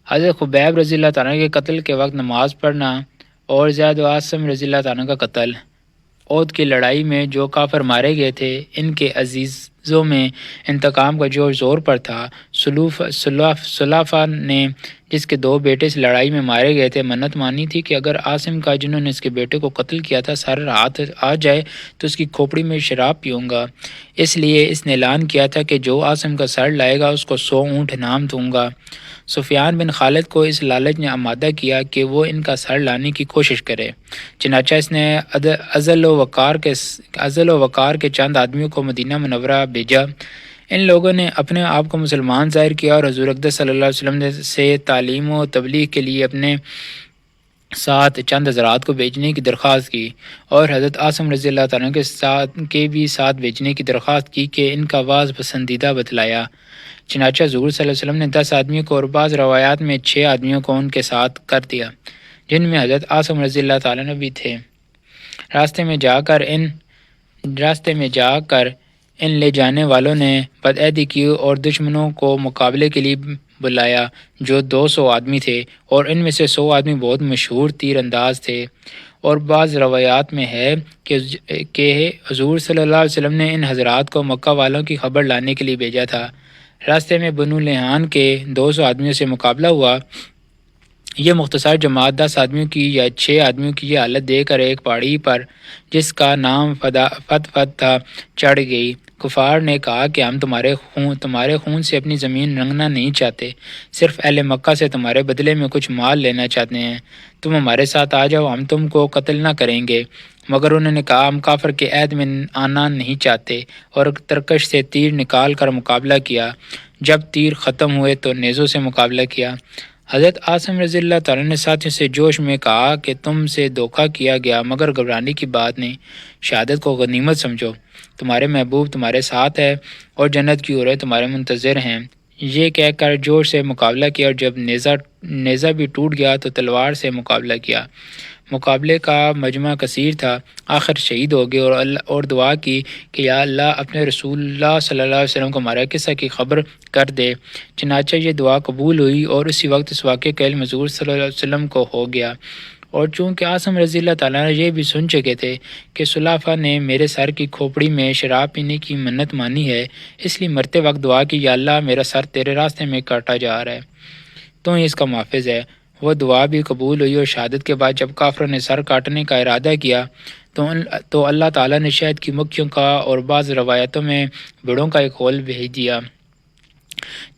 حضرت خبیب رضی اللہ تعالیٰ کے قتل کے وقت نماز پڑھنا اور زید و عاصم رضی اللہ تعالیٰ کا قتل۔ احد کی لڑائی میں جو کافر مارے گئے تھے ان کے عزیزوں میں انتقام کا جو زور پر تھا۔ سلافہ نے جس کے 2 بیٹے اس لڑائی میں مارے گئے تھے منت مانی تھی کہ اگر عاصم کا جنہوں نے اس کے بیٹے کو قتل کیا تھا سر ہاتھ آ جائے تو اس کی کھوپڑی میں شراب پیوں گا۔ اس لیے اس نے اعلان کیا تھا کہ جو عاصم کا سر لائے گا اس کو 100 اونٹ انعام دوں گا۔ سفیان بن خالد کو اس لالچ نے آمادہ کیا کہ وہ ان کا سر لانے کی کوشش کرے، چنانچہ اس نے عزل و وقار کے چند آدمیوں کو مدینہ منورہ بھیجا۔ ان لوگوں نے اپنے آپ کو مسلمان ظاہر کیا اور حضور اقدس صلی اللہ علیہ وسلم سے تعلیم و تبلیغ کے لیے اپنے ساتھ چند حضرات کو بھیجنے کی درخواست کی، اور حضرت عاصم رضی اللہ تعالیٰ کے بھی ساتھ بھیجنے کی درخواست کی کہ ان کا واز پسندیدہ بتلایا۔ چنانچہ حضور صلی اللہ علیہ وسلم نے 10 آدمیوں کو اور بعض روایات میں 6 آدمیوں کو ان کے ساتھ کر دیا، جن میں حضرت عاصم رضی اللہ تعالیٰ نے بھی تھے۔ راستے میں جا کر ان لے جانے والوں نے بدعہدی کی اور دشمنوں کو مقابلے کے لیے بلایا جو 200 آدمی تھے، اور ان میں سے 100 آدمی بہت مشہور تیر انداز تھے۔ اور بعض روایات میں ہے کہ حضور صلی اللہ علیہ وسلم نے ان حضرات کو مکہ والوں کی خبر لانے کے لیے بھیجا تھا۔ راستے میں بنو لحان کے 200 آدمیوں سے مقابلہ ہوا۔ یہ مختصر جماعت 10 آدمیوں کی یا 6 آدمیوں کی یہ حالت دے کر ایک پہاڑی پر جس کا نام فت تھا چڑھ گئی۔ کفار نے کہا کہ ہم تمہارے خون سے اپنی زمین رنگنا نہیں چاہتے، صرف اہل مکہ سے تمہارے بدلے میں کچھ مال لینا چاہتے ہیں، تم ہمارے ساتھ آ جاؤ، ہم تم کو قتل نہ کریں گے۔ مگر انہوں نے کہا ہم کافر کے عہد میں آنا نہیں چاہتے، اور ترکش سے تیر نکال کر مقابلہ کیا۔ جب تیر ختم ہوئے تو نیزوں سے مقابلہ کیا۔ حضرت عاصم رضی اللہ تعالیٰ نے ساتھیوں سے جوش میں کہا کہ تم سے دھوکہ کیا گیا، مگر گھبرانے کی بات نہیں، شہادت کو غنیمت سمجھو، تمہارے محبوب تمہارے ساتھ ہے اور جنت کی حوریں تمہارے منتظر ہیں۔ یہ کہہ کر جوش سے مقابلہ کیا، اور جب نیزہ بھی ٹوٹ گیا تو تلوار سے مقابلہ کیا۔ مقابلے کا مجمع کثیر تھا، آخر شہید ہو گئے اور دعا کی کہ یا اللہ اپنے رسول اللہ صلی اللہ علیہ وسلم کو ہمارے قصہ کی خبر کر دے۔ چنانچہ یہ دعا قبول ہوئی اور اسی وقت اس واقعے کا علم حضور صلی اللہ علیہ وسلم کو ہو گیا۔ اور چونکہ عاصم رضی اللہ تعالیٰ نے یہ بھی سن چکے تھے کہ سلافہ نے میرے سر کی کھوپڑی میں شراب پینے کی منت مانی ہے، اس لیے مرتے وقت دعا کی یا اللہ میرا سر تیرے راستے میں کاٹا جا رہا ہے، تو ہی اس کا محافظ ہے۔ وہ دعا بھی قبول ہوئی، اور شہادت کے بعد جب کافروں نے سر کاٹنے کا ارادہ کیا تو اللہ تعالیٰ نے شہد کی مکھیوں کا اور بعض روایتوں میں بھیڑوں کا ایک خول بھیج دیا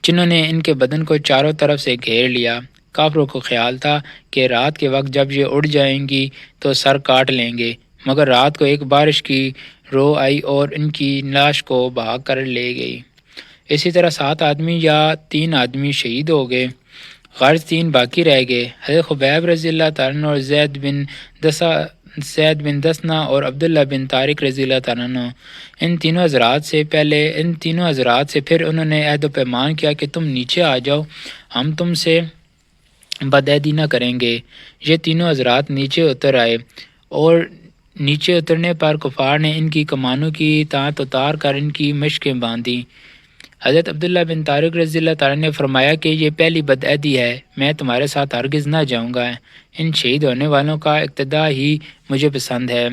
جنہوں نے ان کے بدن کو چاروں طرف سے گھیر لیا۔ کافروں کو خیال تھا کہ رات کے وقت جب یہ اڑ جائیں گی تو سر کاٹ لیں گے، مگر رات کو ایک بارش کی رو آئی اور ان کی لاش کو بہا کر لے گئی۔ اسی طرح 7 آدمی یا 3 آدمی شہید ہو گئے، غرض 3 باقی رہ گئے۔ حضرت خبیب رضی اللہ تعالیٰ عنہ اور زید بن دسنہ اور عبداللہ بن طارق رضی اللہ تعالیٰ عنہ، ان تینوں حضرات سے پھر انہوں نے عہد و پیمان کیا کہ تم نیچے آ جاؤ، ہم تم سے بدعہدی نہ کریں گے۔ یہ تینوں حضرات نیچے اتر آئے، اور نیچے اترنے پر کفار نے ان کی کمانوں کی تانت اتار کر ان کی مشقیں باندھیں۔ حضرت عبداللہ بن طارق رضی اللہ تعالیٰ نے فرمایا کہ یہ پہلی بدعہدی ہے، میں تمہارے ساتھ ہرگز نہ جاؤں گا، ان شہید ہونے والوں کا اقتداء ہی مجھے پسند ہے۔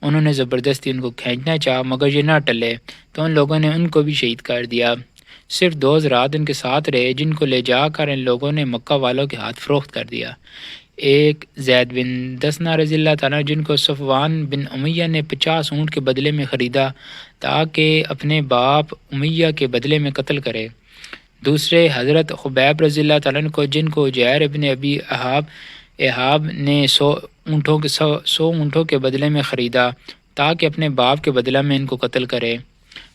انہوں نے زبردستی ان کو کھینچنا چاہا، مگر یہ نہ ٹلے تو ان لوگوں نے ان کو بھی شہید کر دیا۔ صرف 2 حضرات ان کے ساتھ رہے جن کو لے جا کر ان لوگوں نے مکہ والوں کے ہاتھ فروخت کر دیا۔ ایک زید بن دسنہ رضی اللہ تعالیٰ جن کو صفوان بن امیہ نے 50 اونٹ کے بدلے میں خریدا تاکہ اپنے باپ امیہ کے بدلے میں قتل کرے۔ دوسرے حضرت خبیب رضی اللہ تعالیٰ کو جن کو جعیر ابن ابی احاب نے 100 اونٹوں کے بدلے میں خریدا تاکہ اپنے باپ کے بدلہ میں ان کو قتل کرے۔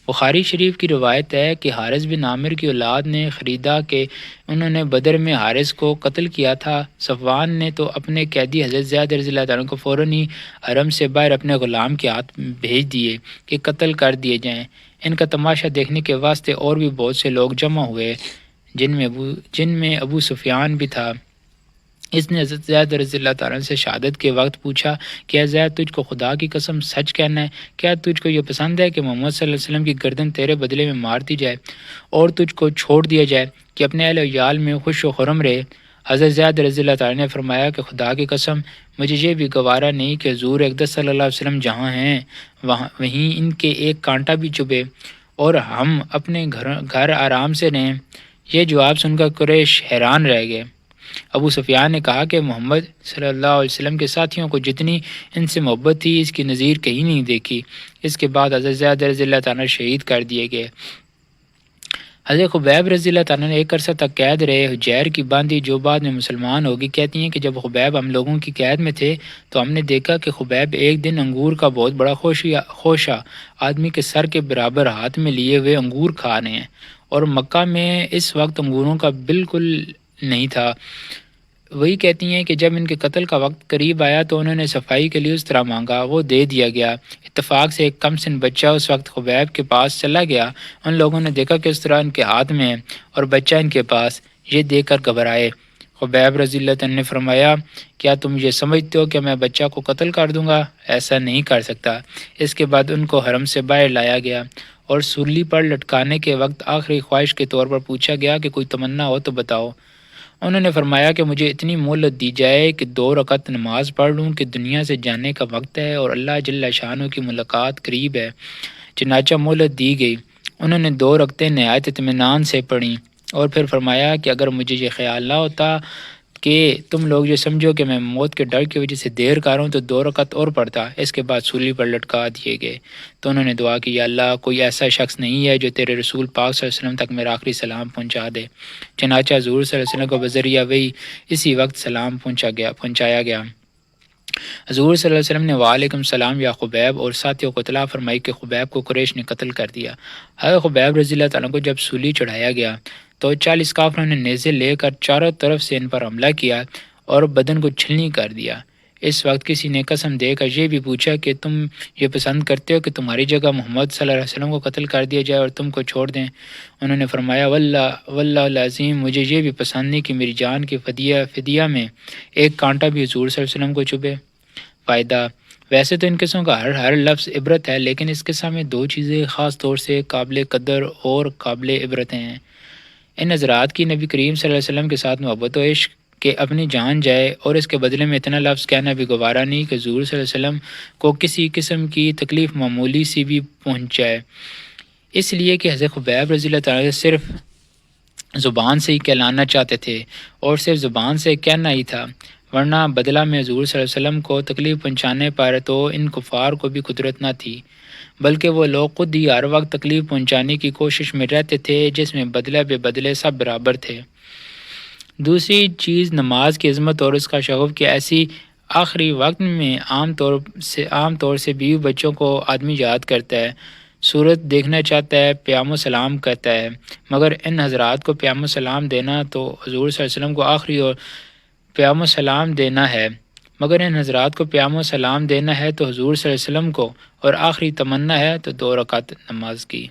بخاری شریف کی روایت ہے کہ حارث بن عامر کی اولاد نے خریدا کہ انہوں نے بدر میں حارث کو قتل کیا تھا۔ صفوان نے تو اپنے قیدی حضرت زید رضی اللہ تعالیٰ کو فوراً ہی حرم سے باہر اپنے غلام کے ہاتھ بھیج دیے کہ قتل کر دیے جائیں۔ ان کا تماشا دیکھنے کے واسطے اور بھی بہت سے لوگ جمع ہوئے جن میں ابو سفیان بھی تھا۔ اس نے حضرت زید رضی اللہ تعالیٰ سے شہادت کے وقت پوچھا کہ اے زید تجھ کو خدا کی قسم سچ کہنا ہے، کیا تجھ کو یہ پسند ہے کہ محمد صلی اللہ علیہ وسلم کی گردن تیرے بدلے میں مار دی جائے اور تجھ کو چھوڑ دیا جائے کہ اپنے اہل و عیال میں خوش و خرم رہے؟ حضرت زید رضی اللہ تعالیٰ نے فرمایا کہ خدا کی قسم مجھے یہ بھی گوارا نہیں کہ حضور اقدس صلی اللہ علیہ وسلم جہاں ہیں وہیں ان کے ایک کانٹا بھی چبھے اور ہم اپنے گھر آرام سے رہیں۔ یہ جواب سن کر قریش حیران رہ گئے۔ ابو سفیان نے کہا کہ محمد صلی اللہ علیہ وسلم کے ساتھیوں کو جتنی ان سے محبت تھی اس کی نظیر کہیں نہیں دیکھی۔ اس کے بعد حضرت زید رضی اللہ تعالیٰ شہید کر دیے گئے۔ حضرت خبیب رضی اللہ تعالیٰ نے ایک عرصہ تک قید رہے۔ حجیر کی باندی جو بعد میں مسلمان ہوگی کہتی ہیں کہ جب خبیب ہم لوگوں کی قید میں تھے تو ہم نے دیکھا کہ خبیب ایک دن انگور کا بہت بڑا خوشہ آدمی کے سر کے برابر ہاتھ میں لیے ہوئے انگور کھا رہے ہیں، اور مکہ میں اس وقت انگوروں کا بالکل نہیں تھا۔ وہی کہتی ہیں کہ جب ان کے قتل کا وقت قریب آیا تو انہوں نے صفائی کے لیے اس طرح مانگا، وہ دے دیا گیا۔ اتفاق سے ایک کم سن بچہ اس وقت خبیب کے پاس چلا گیا۔ ان لوگوں نے دیکھا کہ اس طرح ان کے ہاتھ میں ہے اور بچہ ان کے پاس، یہ دیکھ کر گھبرائے۔ خبیب رضی اللہ عنہ نے فرمایا، کیا تم یہ سمجھتے ہو کہ میں بچہ کو قتل کر دوں گا؟ ایسا نہیں کر سکتا۔ اس کے بعد ان کو حرم سے باہر لایا گیا اور سولی پر لٹکانے کے وقت آخری خواہش کے طور پر پوچھا گیا کہ کوئی تمنا ہو تو بتاؤ۔ انہوں نے فرمایا کہ مجھے اتنی مہلت دی جائے کہ 2 رکعت نماز پڑھ لوں کہ دنیا سے جانے کا وقت ہے اور اللہ جل شانہ کی ملاقات قریب ہے۔ چنانچہ مہلت دی گئی۔ انہوں نے 2 رکعتیں نہایت اطمینان سے پڑھیں اور پھر فرمایا کہ اگر مجھے یہ خیال نہ ہوتا کہ تم لوگ یہ سمجھو کہ میں موت کے ڈر کی وجہ سے دیر کر ہوں تو 2 رکعت اور پڑھتا۔ اس کے بعد سولی پر لٹکا دیے گئے تو انہوں نے دعا کی، یا اللہ کوئی ایسا شخص نہیں ہے جو تیرے رسول پاک صلی اللہ علیہ وسلم تک میرا آخری سلام پہنچا دے۔ چنانچہ حضور صلی اللہ علیہ وسلم کو بذریعہ وحی اسی وقت سلام پہنچایا گیا۔ حضور صلی اللہ علیہ وسلم نے وعلیکم السلام یا خبیب اور ساتھیوں کو اطلاع فرمائی کہ خبیب کو قریش نے قتل کر دیا۔ حضرت خبیب رضی اللہ تعالیٰ کو جب سولی چڑھایا گیا تو 40 کافروں نے نیزے لے کر چاروں طرف سے ان پر حملہ کیا اور بدن کو چھلنی کر دیا۔ اس وقت کسی نے قسم دے کر یہ بھی پوچھا کہ تم یہ پسند کرتے ہو کہ تمہاری جگہ محمد صلی اللہ علیہ وسلم کو قتل کر دیا جائے اور تم کو چھوڑ دیں؟ انہوں نے فرمایا، واللہ العظیم مجھے یہ بھی پسند نہیں کہ میری جان کی فدیہ میں ایک کانٹا بھی حضور صلی اللہ علیہ وسلم کو چبھے۔ فائدہ: ویسے تو ان قسم کا ہر لفظ عبرت ہے، لیکن اس قصہ میں 2 چیزیں خاص طور سے قابل قدر اور قابل عبرت ہیں۔ ان حضرات کی نبی کریم صلی اللہ علیہ وسلم کے ساتھ محبت و عشق کہ اپنی جان جائے اور اس کے بدلے میں اتنا لفظ کہنا بھی گوارا نہیں کہ حضور صلی اللہ علیہ وسلم کو کسی قسم کی تکلیف معمولی سی بھی پہنچ جائے، اس لیے کہ حضرت خبیب رضی اللہ تعالیٰ صرف زبان سے ہی کہلانا چاہتے تھے اور صرف زبان سے کہنا ہی تھا، ورنہ بدلہ میں حضور صلی اللہ علیہ وسلم کو تکلیف پہنچانے پر تو ان کفار کو بھی قدرت نہ تھی، بلکہ وہ لوگ خود ہی ہر وقت تکلیف پہنچانے کی کوشش میں رہتے تھے جس میں بدلہ بے بدلے سب برابر تھے۔ دوسری چیز نماز کی عظمت اور اس کا شغف کہ ایسی آخری وقت میں عام طور سے بیوی بچوں کو آدمی یاد کرتا ہے، صورت دیکھنا چاہتا ہے، پیام و سلام کرتا ہے، مگر ان حضرات کو پیام و سلام دینا تو حضور صلی اللہ علیہ وسلم کو آخری اور پیام و سلام دینا ہے مگر ان حضرات کو پیام و سلام دینا ہے تو حضور صلی اللہ علیہ وسلم کو، اور آخری تمنا ہے تو 2 رکعت نماز کی۔